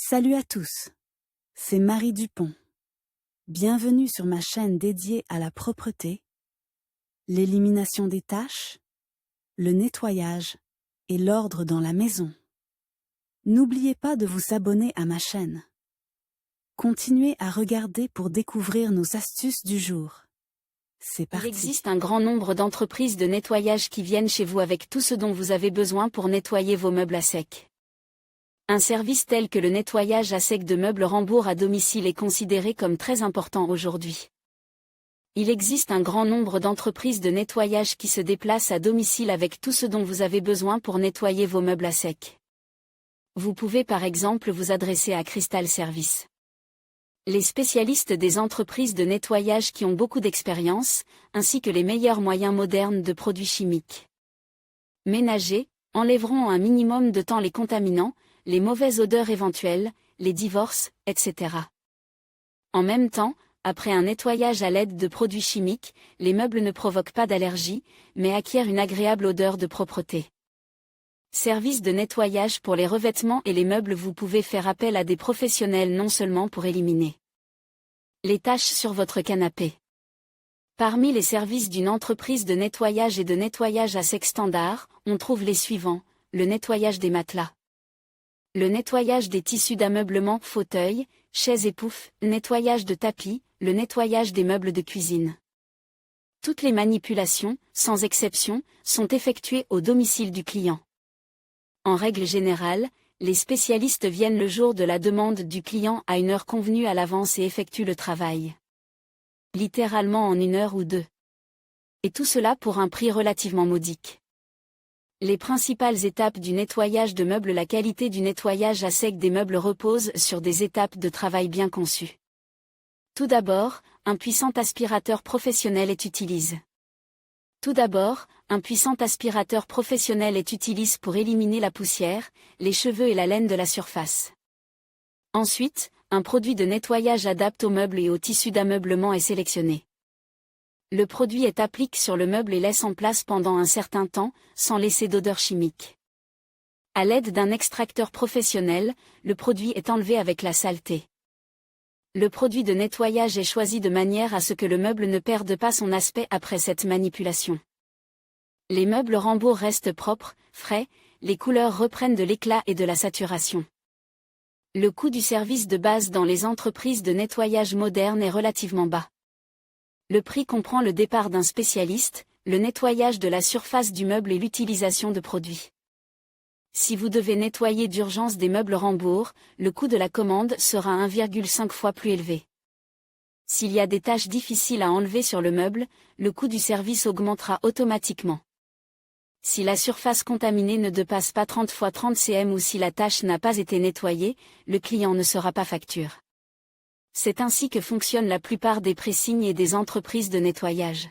Salut à tous, c'est Marie Dupont. Bienvenue sur ma chaîne dédiée à la propreté, l'élimination des taches, le nettoyage et l'ordre dans la maison. N'oubliez pas de vous abonner à ma chaîne. Continuez à regarder pour découvrir nos astuces du jour. C'est parti. Il existe un grand nombre d'entreprises de nettoyage qui viennent chez vous avec tout ce dont vous avez besoin pour nettoyer vos meubles à sec. Un service tel que le nettoyage à sec de meubles Rambourg à domicile est considéré comme très important aujourd'hui. Il existe un grand nombre d'entreprises de nettoyage qui se déplacent à domicile avec tout ce dont vous avez besoin pour nettoyer vos meubles à sec. Vous pouvez par exemple vous adresser à Crystal Service. Les spécialistes des entreprises de nettoyage qui ont beaucoup d'expérience, ainsi que les meilleurs moyens modernes de produits chimiques ménagers, enlèveront en un minimum de temps les contaminants, les mauvaises odeurs éventuelles, les divorces, etc. En même temps, après un nettoyage à l'aide de produits chimiques, les meubles ne provoquent pas d'allergie, mais acquièrent une agréable odeur de propreté. Service de nettoyage pour les revêtements et les meubles. Vous pouvez faire appel à des professionnels non seulement pour éliminer les taches sur votre canapé. Parmi les services d'une entreprise de nettoyage et de nettoyage à sec standard, on trouve les suivants: le nettoyage des matelas, le nettoyage des tissus d'ameublement, fauteuils, chaises et poufs, le nettoyage de tapis, le nettoyage des meubles de cuisine. Toutes les manipulations, sans exception, sont effectuées au domicile du client. En règle générale, les spécialistes viennent le jour de la demande du client à une heure convenue à l'avance et effectuent le travail littéralement en 1 heure ou 2. Et tout cela pour un prix relativement modique. Les principales étapes du nettoyage de meubles. La qualité du nettoyage à sec des meubles repose sur des étapes de travail bien conçues. Tout d'abord, un puissant aspirateur professionnel est utilisé. Pour éliminer la poussière, les cheveux et la laine de la surface. Ensuite, un produit de nettoyage adapté aux meubles et aux tissus d'ameublement est sélectionné. Le produit est appliqué sur le meuble et laisse en place pendant un certain temps, sans laisser d'odeur chimique. À l'aide d'un extracteur professionnel, le produit est enlevé avec la saleté. Le produit de nettoyage est choisi de manière à ce que le meuble ne perde pas son aspect après cette manipulation. Les meubles Rambourg restent propres, frais, les couleurs reprennent de l'éclat et de la saturation. Le coût du service de base dans les entreprises de nettoyage modernes est relativement bas. Le prix comprend le départ d'un spécialiste, le nettoyage de la surface du meuble et l'utilisation de produits. Si vous devez nettoyer d'urgence des meubles Rambourg, le coût de la commande sera 1,5 fois plus élevé. S'il y a des taches difficiles à enlever sur le meuble, le coût du service augmentera automatiquement. Si la surface contaminée ne dépasse pas 30 x 30 cm ou si la tache n'a pas été nettoyée, le client ne sera pas facturé. C'est ainsi que fonctionnent la plupart des pressings et des entreprises de nettoyage.